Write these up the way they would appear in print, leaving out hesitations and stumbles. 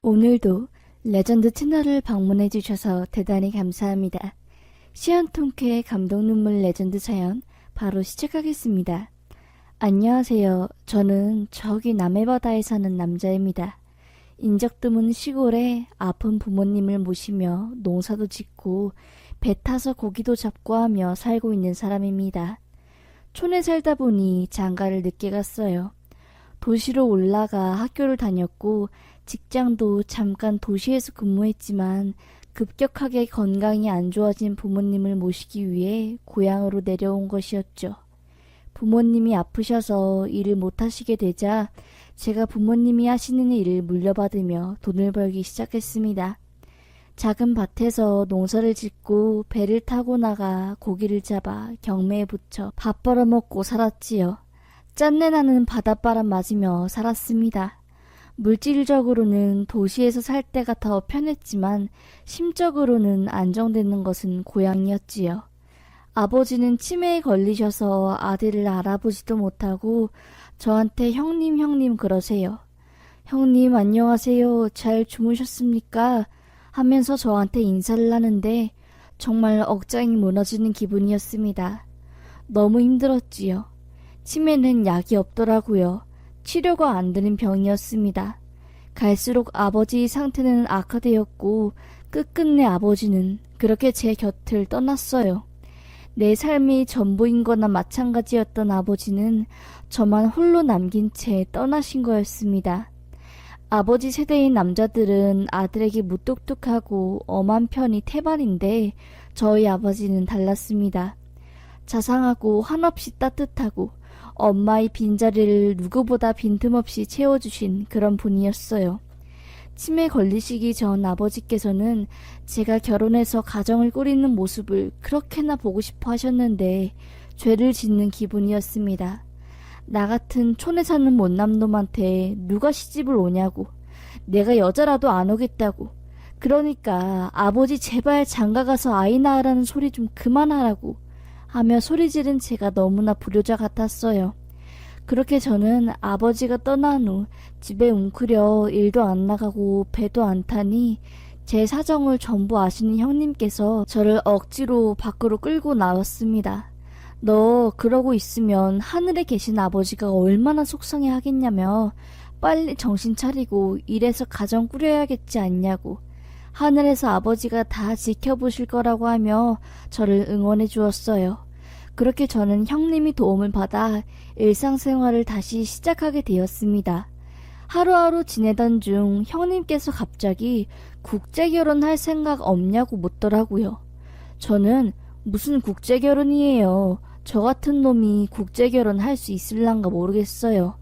오늘도 레전드 채널을 방문해 주셔서 대단히 감사합니다. 시한통쾌 감동 눈물 레전드 사연 바로 시작하겠습니다. 안녕하세요. 저는 저기 남해바다에 사는 남자입니다. 인적 드문 시골에 아픈 부모님을 모시며 농사도 짓고 배 타서 고기도 잡고 하며 살고 있는 사람입니다. 촌에 살다 보니 장가를 늦게 갔어요. 도시로 올라가 학교를 다녔고 직장도 잠깐 도시에서 근무했지만 급격하게 건강이 안 좋아진 부모님을 모시기 위해 고향으로 내려온 것이었죠. 부모님이 아프셔서 일을 못하시게 되자 제가 부모님이 하시는 일을 물려받으며 돈을 벌기 시작했습니다. 작은 밭에서 농사를 짓고 배를 타고 나가 고기를 잡아 경매에 붙여 밥 벌어먹고 살았지요. 짠내 나는 바닷바람 맞으며 살았습니다. 물질적으로는 도시에서 살 때가 더 편했지만 심적으로는 안정되는 것은 고향이었지요. 아버지는 치매에 걸리셔서 아들을 알아보지도 못하고 저한테 형님 그러세요. 형님 안녕하세요. 잘 주무셨습니까? 하면서 저한테 인사를 하는데 정말 억장이 무너지는 기분이었습니다. 너무 힘들었지요. 치매는 약이 없더라고요. 치료가 안 되는 병이었습니다. 갈수록 아버지 상태는 악화되었고 끝끝내 아버지는 그렇게 제 곁을 떠났어요. 내 삶이 전부인 거나 마찬가지였던 아버지는 저만 홀로 남긴 채 떠나신 거였습니다. 아버지 세대의 남자들은 아들에게 무뚝뚝하고 엄한 편이 태반인데 저희 아버지는 달랐습니다. 자상하고 한없이 따뜻하고 엄마의 빈자리를 누구보다 빈틈없이 채워주신 그런 분이었어요. 치매 걸리시기 전 아버지께서는 제가 결혼해서 가정을 꾸리는 모습을 그렇게나 보고 싶어 하셨는데 죄를 짓는 기분이었습니다. 나 같은 촌에 사는 못남놈한테 누가 시집을 오냐고, 내가 여자라도 안 오겠다고, 그러니까 아버지 제발 장가가서 아이 낳으라는 소리 좀 그만하라고 하며 소리 지른 제가 너무나 불효자 같았어요. 그렇게 저는 아버지가 떠난 후 집에 웅크려 일도 안 나가고 배도 안 타니 제 사정을 전부 아시는 형님께서 저를 억지로 밖으로 끌고 나왔습니다. 너 그러고 있으면 하늘에 계신 아버지가 얼마나 속상해 하겠냐며 빨리 정신 차리고 일해서 가정 꾸려야겠지 않냐고, 하늘에서 아버지가 다 지켜보실 거라고 하며 저를 응원해 주었어요. 그렇게 저는 형님이 도움을 받아 일상생활을 다시 시작하게 되었습니다. 하루하루 지내던 중 형님께서 갑자기 국제결혼할 생각 없냐고 묻더라고요. 저는 무슨 국제결혼이에요. 저 같은 놈이 국제결혼 할 수 있을란가 모르겠어요.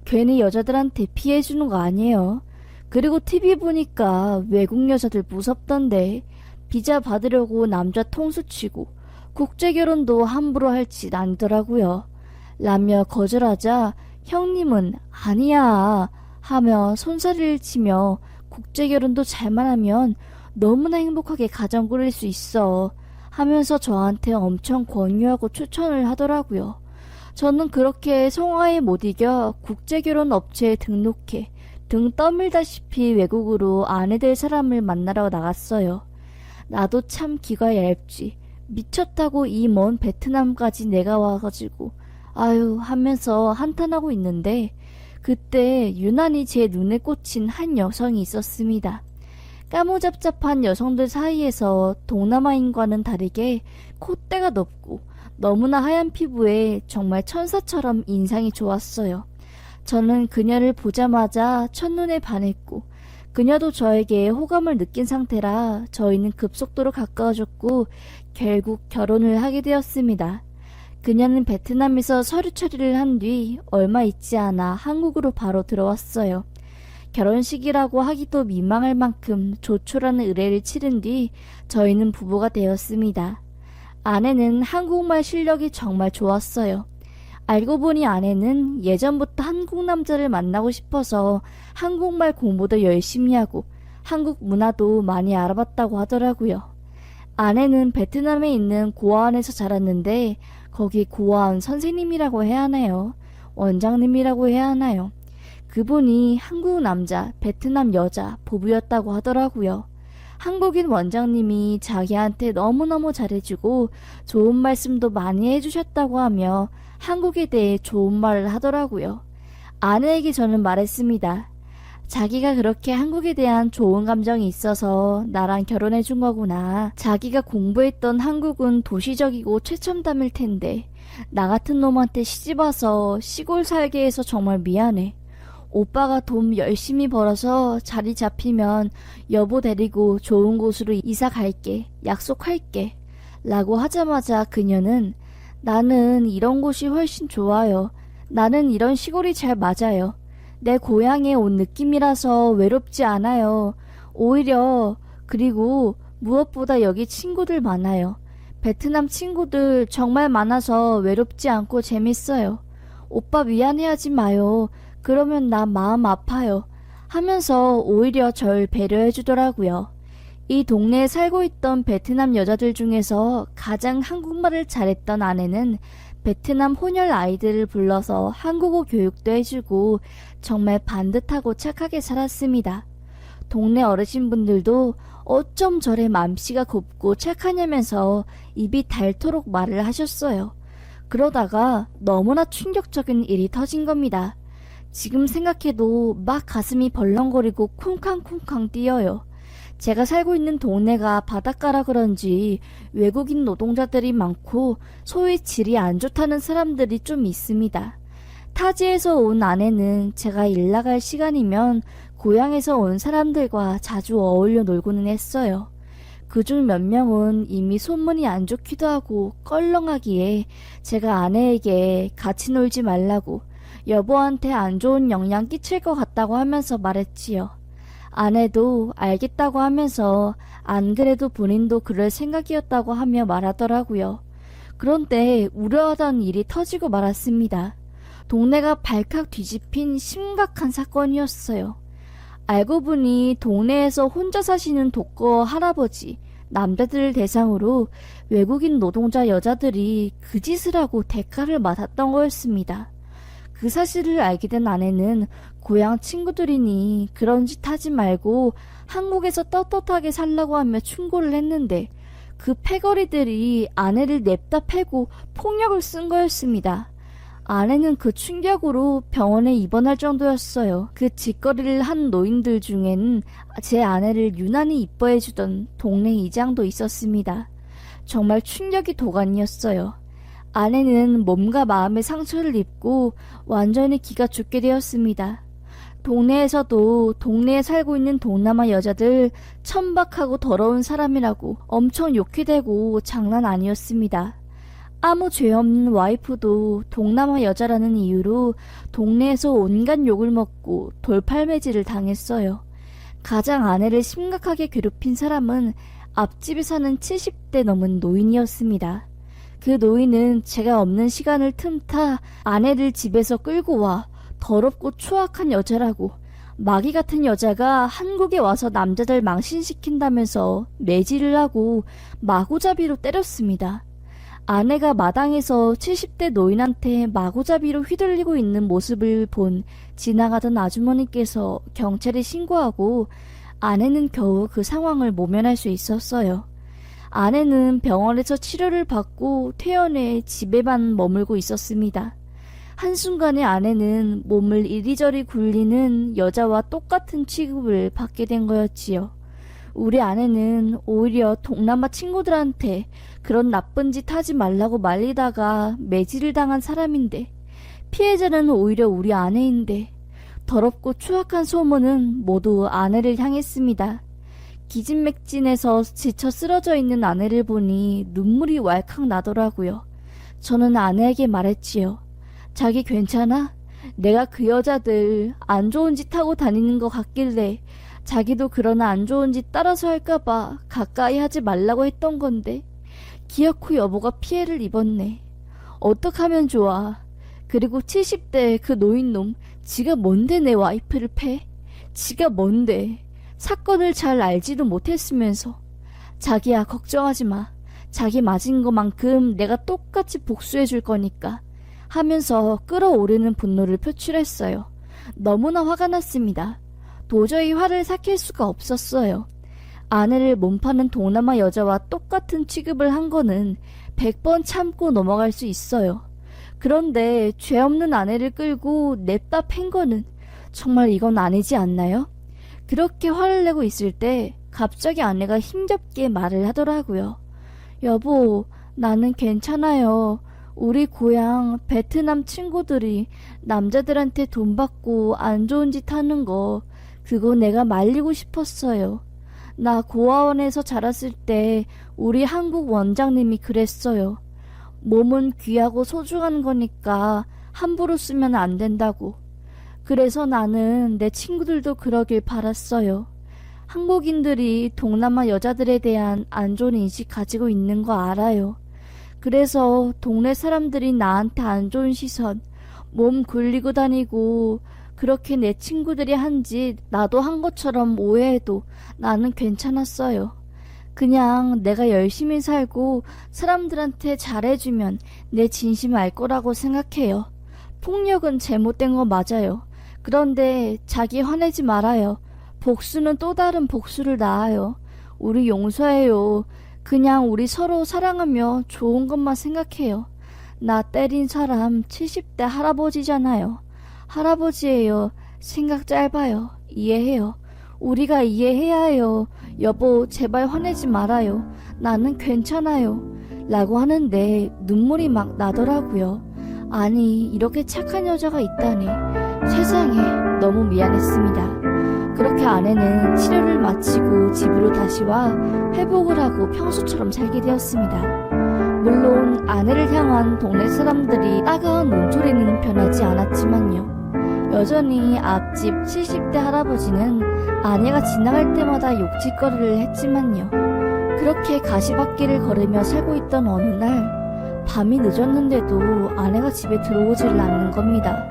괜히 여자들한테 피해주는 거 아니에요. 그리고 TV 보니까 외국 여자들 무섭던데 비자 받으려고 남자 통수치고 국제결혼도 함부로 할 짓 아니더라고요. 라며 거절하자 형님은 아니야 하며 손사래를 치며 국제결혼도 잘만 하면 너무나 행복하게 가정 꾸릴 수 있어 하면서 저한테 엄청 권유하고 추천을 하더라고요. 저는 그렇게 성화에 못 이겨 국제결혼 업체에 등록해 등 떠밀다시피 외국으로 아내 될 사람을 만나러 나갔어요. 나도 참 기가 얇지. 미쳤다고 이 먼 베트남까지 내가 와가지고 아유 하면서 한탄하고 있는데 그때 유난히 제 눈에 꽂힌 한 여성이 있었습니다. 까무잡잡한 여성들 사이에서 동남아인과는 다르게 콧대가 높고 너무나 하얀 피부에 정말 천사처럼 인상이 좋았어요. 저는 그녀를 보자마자 첫눈에 반했고 그녀도 저에게 호감을 느낀 상태라 저희는 급속도로 가까워졌고 결국 결혼을 하게 되었습니다. 그녀는 베트남에서 서류 처리를 한 뒤 얼마 있지 않아 한국으로 바로 들어왔어요. 결혼식이라고 하기도 민망할 만큼 조촐한 의례를 치른 뒤 저희는 부부가 되었습니다. 아내는 한국말 실력이 정말 좋았어요. 알고 보니 아내는 예전부터 한국 남자를 만나고 싶어서 한국말 공부도 열심히 하고 한국 문화도 많이 알아봤다고 하더라고요. 아내는 베트남에 있는 고아원에서 자랐는데 거기 고아원 선생님이라고 해야 하나요? 원장님이라고 해야 하나요? 그분이 한국 남자, 베트남 여자 부부였다고 하더라고요. 한국인 원장님이 자기한테 너무너무 잘해주고 좋은 말씀도 많이 해주셨다고 하며 한국에 대해 좋은 말을 하더라고요. 아내에게 저는 말했습니다. 자기가 그렇게 한국에 대한 좋은 감정이 있어서 나랑 결혼해 준 거구나. 자기가 공부했던 한국은 도시적이고 최첨단일 텐데 나 같은 놈한테 시집와서 시골 살게 해서 정말 미안해. 오빠가 돈 열심히 벌어서 자리 잡히면 여보 데리고 좋은 곳으로 이사 갈게. 약속할게. 라고 하자마자 그녀는 나는 이런 곳이 훨씬 좋아요. 나는 이런 시골이 잘 맞아요. 내 고향에 온 느낌이라서 외롭지 않아요. 오히려 그리고 무엇보다 여기 친구들 많아요. 베트남 친구들 정말 많아서 외롭지 않고 재밌어요. 오빠 미안해하지 마요. 그러면 나 마음 아파요. 하면서 오히려 절 배려해 주더라고요. 이 동네에 살고 있던 베트남 여자들 중에서 가장 한국말을 잘했던 아내는 베트남 혼혈 아이들을 불러서 한국어 교육도 해주고 정말 반듯하고 착하게 살았습니다. 동네 어르신분들도 어쩜 저래 맘씨가 곱고 착하냐면서 입이 닳도록 말을 하셨어요. 그러다가 너무나 충격적인 일이 터진 겁니다. 지금 생각해도 막 가슴이 벌렁거리고 쿵쾅쿵쾅 뛰어요. 제가 살고 있는 동네가 바닷가라 그런지 외국인 노동자들이 많고 소위 질이 안 좋다는 사람들이 좀 있습니다. 타지에서 온 아내는 제가 일 나갈 시간이면 고향에서 온 사람들과 자주 어울려 놀고는 했어요. 그중 몇 명은 이미 소문이 안 좋기도 하고 껄렁하기에 제가 아내에게 같이 놀지 말라고 여보한테 안 좋은 영향 끼칠 것 같다고 하면서 말했지요. 아내도 알겠다고 하면서 안 그래도 본인도 그럴 생각이었다고 하며 말하더라고요. 그런데 우려하던 일이 터지고 말았습니다. 동네가 발칵 뒤집힌 심각한 사건이었어요. 알고 보니 동네에서 혼자 사시는 독거 할아버지, 남자들을 대상으로 외국인 노동자 여자들이 그 짓을 하고 대가를 맞았던 거였습니다. 그 사실을 알게 된 아내는 고향 친구들이니 그런 짓 하지 말고 한국에서 떳떳하게 살라고 하며 충고를 했는데 그 패거리들이 아내를 냅다 패고 폭력을 쓴 거였습니다. 아내는 그 충격으로 병원에 입원할 정도였어요. 그 짓거리를 한 노인들 중엔 제 아내를 유난히 이뻐해주던 동네 이장도 있었습니다. 정말 충격이 도가니였어요. 아내는 몸과 마음의 상처를 입고 완전히 기가 죽게 되었습니다. 동네에서도 동네에 살고 있는 동남아 여자들 천박하고 더러운 사람이라고 엄청 욕해대고 장난 아니었습니다. 아무 죄 없는 와이프도 동남아 여자라는 이유로 동네에서 온갖 욕을 먹고 돌팔매질을 당했어요. 가장 아내를 심각하게 괴롭힌 사람은 앞집에 사는 70대 넘은 노인이었습니다. 그 노인은 제가 없는 시간을 틈타 아내를 집에서 끌고 와 더럽고 추악한 여자라고 마귀 같은 여자가 한국에 와서 남자들 망신시킨다면서 매질을 하고 마구잡이로 때렸습니다. 아내가 마당에서 70대 노인한테 마구잡이로 휘둘리고 있는 모습을 본 지나가던 아주머니께서 경찰에 신고하고 아내는 겨우 그 상황을 모면할 수 있었어요. 아내는 병원에서 치료를 받고 퇴원해 집에만 머물고 있었습니다. 한순간에 아내는 몸을 이리저리 굴리는 여자와 똑같은 취급을 받게 된 거였지요. 우리 아내는 오히려 동남아 친구들한테 그런 나쁜 짓 하지 말라고 말리다가 매질을 당한 사람인데 피해자는 오히려 우리 아내인데 더럽고 추악한 소문은 모두 아내를 향했습니다. 기진맥진해서 지쳐 쓰러져 있는 아내를 보니 눈물이 왈칵 나더라고요. 저는 아내에게 말했지요. 자기 괜찮아? 내가 그 여자들 안 좋은 짓 하고 다니는 것 같길래 자기도 그런 안 좋은 짓 따라서 할까봐 가까이 하지 말라고 했던 건데 기어코 여보가 피해를 입었네. 어떡하면 좋아. 그리고 70대 그 노인놈 지가 뭔데 내 와이프를 패? 지가 뭔데. 사건을 잘 알지도 못했으면서. 자기야 걱정하지 마. 자기 맞은 것만큼 내가 똑같이 복수해 줄 거니까 하면서 끓어오르는 분노를 표출했어요. 너무나 화가 났습니다. 도저히 화를 삭힐 수가 없었어요. 아내를 몸파는 동남아 여자와 똑같은 취급을 한 거는 100번 참고 넘어갈 수 있어요. 그런데 죄 없는 아내를 끌고 냅다 팬 거는 정말 이건 아니지 않나요? 그렇게 화를 내고 있을 때 갑자기 아내가 힘겹게 말을 하더라고요. 여보, 나는 괜찮아요. 우리 고향 베트남 친구들이 남자들한테 돈 받고 안 좋은 짓 하는 거, 그거 내가 말리고 싶었어요. 나 고아원에서 자랐을 때 우리 한국 원장님이 그랬어요. 몸은 귀하고 소중한 거니까 함부로 쓰면 안 된다고. 그래서 나는 내 친구들도 그러길 바랐어요. 한국인들이 동남아 여자들에 대한 안 좋은 인식 가지고 있는 거 알아요. 그래서 동네 사람들이 나한테 안 좋은 시선, 몸 굴리고 다니고 그렇게 내 친구들이 한 짓 나도 한 것처럼 오해해도 나는 괜찮았어요. 그냥 내가 열심히 살고 사람들한테 잘해주면 내 진심 알 거라고 생각해요. 폭력은 잘못된 거 맞아요. 그런데 자기 화내지 말아요. 복수는 또 다른 복수를 낳아요. 우리 용서해요. 그냥 우리 서로 사랑하며 좋은 것만 생각해요. 나 때린 사람 70대 할아버지잖아요. 할아버지예요. 생각 짧아요. 이해해요. 우리가 이해해야 해요. 여보, 제발 화내지 말아요. 나는 괜찮아요. 라고 하는데 눈물이 막 나더라고요. 아니, 이렇게 착한 여자가 있다니. 세상에, 너무 미안했습니다. 그렇게 아내는 치료를 마치고 집으로 다시 와 회복을 하고 평소처럼 살게 되었습니다. 물론 아내를 향한 동네 사람들이 따가운 눈초리는 변하지 않았지만요. 여전히 앞집 70대 할아버지는 아내가 지나갈 때마다 욕짓거리를 했지만요. 그렇게 가시밭길을 걸으며 살고 있던 어느 날 밤이 늦었는데도 아내가 집에 들어오지를 않는 겁니다.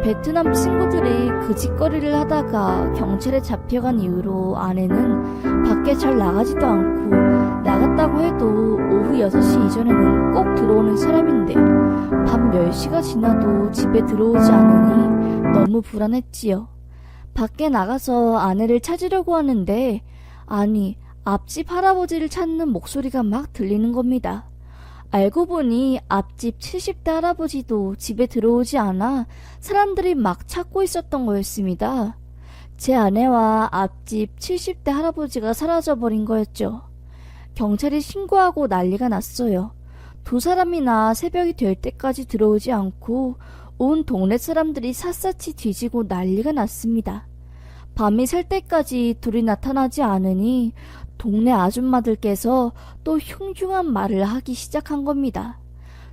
베트남 친구들이 그 짓거리를 하다가 경찰에 잡혀간 이후로 아내는 밖에 잘 나가지도 않고 나갔다고 해도 오후 6시 이전에는 꼭 들어오는 사람인데 밤 10시가 지나도 집에 들어오지 않으니 너무 불안했지요. 밖에 나가서 아내를 찾으려고 하는데 아니 앞집 할아버지를 찾는 목소리가 막 들리는 겁니다. 알고 보니 앞집 70대 할아버지도 집에 들어오지 않아 사람들이 막 찾고 있었던 거였습니다. 제 아내와 앞집 70대 할아버지가 사라져버린 거였죠. 경찰이 신고하고 난리가 났어요. 두 사람이나 새벽이 될 때까지 들어오지 않고 온 동네 사람들이 샅샅이 뒤지고 난리가 났습니다. 밤이 셀 때까지 둘이 나타나지 않으니 동네 아줌마들께서 또 흉흉한 말을 하기 시작한 겁니다.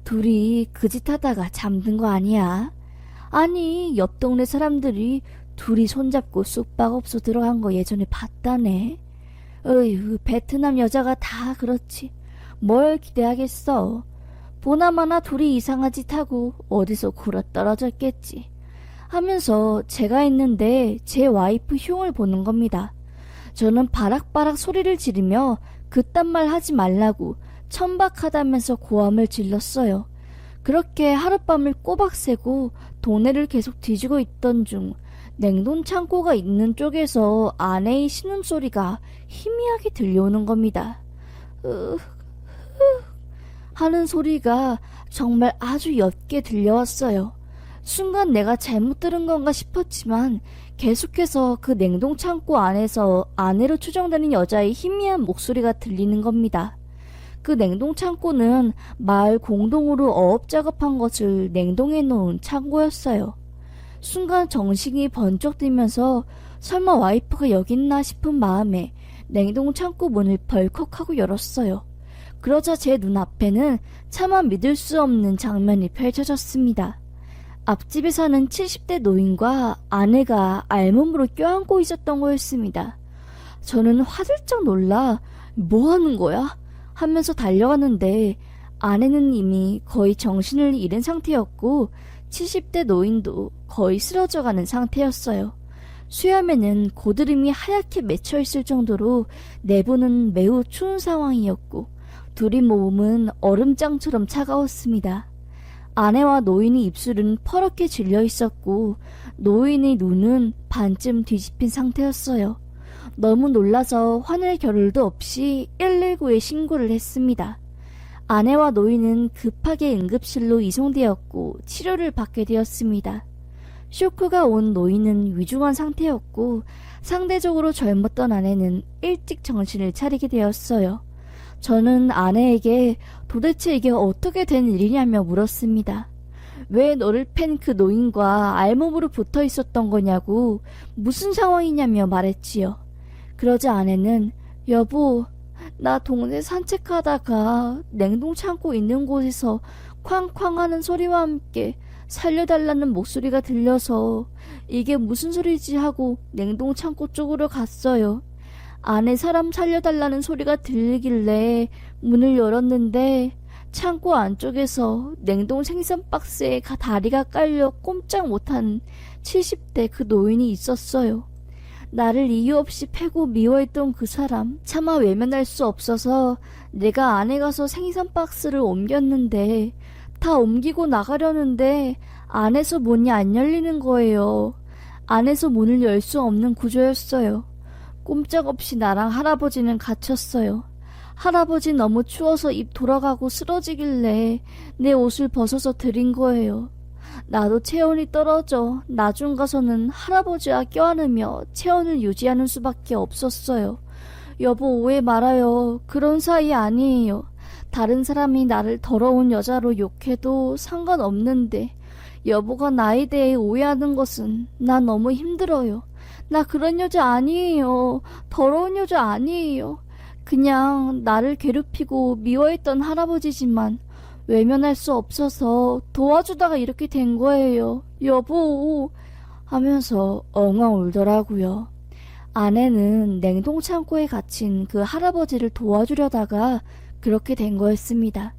둘이 그 짓 하다가 잠든 거 아니야? 아니, 옆 동네 사람들이 둘이 손잡고 쑥박업소 들어간 거 예전에 봤다네. 어휴, 베트남 여자가 다 그렇지. 뭘 기대하겠어. 보나마나 둘이 이상한 짓 하고 어디서 굴어떨어졌겠지. 하면서 제가 있는데 제 와이프 흉을 보는 겁니다. 저는 바락바락 소리를 지르며 그딴 말 하지 말라고 천박하다면서 고함을 질렀어요. 그렇게 하룻밤을 꼬박 새고 동네를 계속 뒤지고 있던 중 냉동 창고가 있는 쪽에서 아내의 신음소리가 희미하게 들려오는 겁니다. 하는 소리가 정말 아주 옅게 들려왔어요. 순간 내가 잘못 들은 건가 싶었지만 계속해서 그 냉동 창고 안에서 아내로 추정되는 여자의 희미한 목소리가 들리는 겁니다. 그 냉동 창고는 마을 공동으로 어업 작업한 것을 냉동해 놓은 창고였어요. 순간 정신이 번쩍 들면서 설마 와이프가 여기 있나 싶은 마음에 냉동 창고 문을 벌컥하고 열었어요. 그러자 제 눈앞에는 차마 믿을 수 없는 장면이 펼쳐졌습니다. 앞집에 사는 70대 노인과 아내가 알몸으로 껴안고 있었던 거였습니다. 저는 화들짝 놀라 뭐 하는 거야? 하면서 달려갔는데 아내는 이미 거의 정신을 잃은 상태였고 70대 노인도 거의 쓰러져가는 상태였어요. 수염에는 고드름이 하얗게 맺혀있을 정도로 내부는 매우 추운 상황이었고 둘이 몸은 얼음장처럼 차가웠습니다. 아내와 노인의 입술은 퍼렇게 질려 있었고 노인의 눈은 반쯤 뒤집힌 상태였어요. 너무 놀라서 화낼 겨를도 없이 119에 신고를 했습니다. 아내와 노인은 급하게 응급실로 이송되었고 치료를 받게 되었습니다. 쇼크가 온 노인은 위중한 상태였고 상대적으로 젊었던 아내는 일찍 정신을 차리게 되었어요. 저는 아내에게 도대체 이게 어떻게 된 일이냐며 물었습니다. 왜 너를 팬 그 노인과 알몸으로 붙어 있었던 거냐고, 무슨 상황이냐며 말했지요. 그러자 아내는 여보, 나 동네 산책하다가 냉동창고 있는 곳에서 쾅쾅 하는 소리와 함께 살려달라는 목소리가 들려서 이게 무슨 소리지 하고 냉동창고 쪽으로 갔어요. 안에 사람 살려달라는 소리가 들리길래 문을 열었는데 창고 안쪽에서 냉동 생선 박스에 다리가 깔려 꼼짝 못한 70대 그 노인이 있었어요. 나를 이유 없이 패고 미워했던 그 사람, 차마 외면할 수 없어서 내가 안에 가서 생선 박스를 옮겼는데 다 옮기고 나가려는데 안에서 문이 안 열리는 거예요. 안에서 문을 열 수 없는 구조였어요. 꼼짝없이 나랑 할아버지는 갇혔어요. 할아버지 너무 추워서 입 돌아가고 쓰러지길래 내 옷을 벗어서 드린 거예요. 나도 체온이 떨어져 나중 가서는 할아버지와 껴안으며 체온을 유지하는 수밖에 없었어요. 여보, 오해 말아요. 그런 사이 아니에요. 다른 사람이 나를 더러운 여자로 욕해도 상관없는데 여보가 나에 대해 오해하는 것은 나 너무 힘들어요. 나 그런 여자 아니에요. 더러운 여자 아니에요. 그냥 나를 괴롭히고 미워했던 할아버지지만 외면할 수 없어서 도와주다가 이렇게 된 거예요. 여보 하면서 엉엉 울더라고요. 아내는 냉동창고에 갇힌 그 할아버지를 도와주려다가 그렇게 된 거였습니다.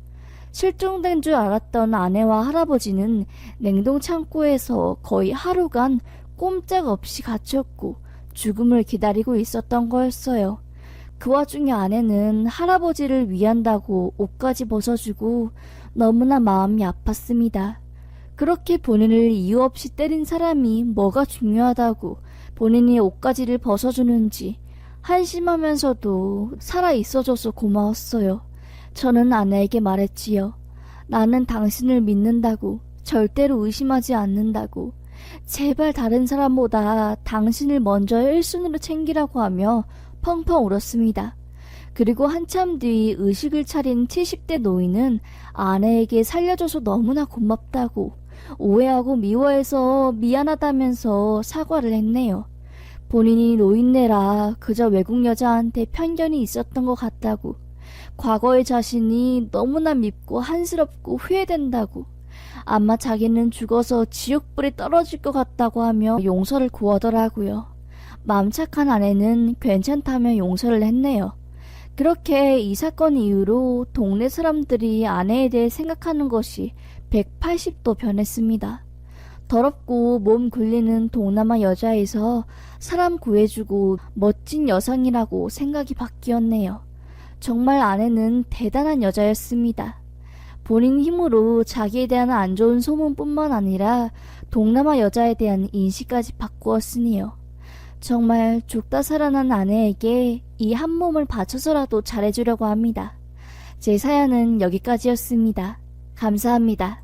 실종된 줄 알았던 아내와 할아버지는 냉동창고에서 거의 하루간 꼼짝없이 갇혔고 죽음을 기다리고 있었던 거였어요. 그 와중에 아내는 할아버지를 위한다고 옷까지 벗어주고 너무나 마음이 아팠습니다. 그렇게 본인을 이유 없이 때린 사람이 뭐가 중요하다고 본인이 옷가지를 벗어주는지 한심하면서도 살아있어줘서 고마웠어요. 저는 아내에게 말했지요. 나는 당신을 믿는다고, 절대로 의심하지 않는다고, 제발 다른 사람보다 당신을 먼저 1순위로 챙기라고 하며 펑펑 울었습니다. 그리고 한참 뒤 의식을 차린 70대 노인은 아내에게 살려줘서 너무나 고맙다고, 오해하고 미워해서 미안하다면서 사과를 했네요. 본인이 노인네라 그저 외국 여자한테 편견이 있었던 것 같다고, 과거의 자신이 너무나 밉고 한스럽고 후회된다고, 아마 자기는 죽어서 지옥불에 떨어질 것 같다고 하며 용서를 구하더라고요. 마음 착한 아내는 괜찮다며 용서를 했네요. 그렇게 이 사건 이후로 동네 사람들이 아내에 대해 생각하는 것이 180도 변했습니다. 더럽고 몸 굴리는 동남아 여자에서 사람 구해주고 멋진 여성이라고 생각이 바뀌었네요. 정말 아내는 대단한 여자였습니다. 본인 힘으로 자기에 대한 안 좋은 소문뿐만 아니라 동남아 여자에 대한 인식까지 바꾸었으니요. 정말 죽다 살아난 아내에게 이 한 몸을 바쳐서라도 잘해주려고 합니다. 제 사연은 여기까지였습니다. 감사합니다.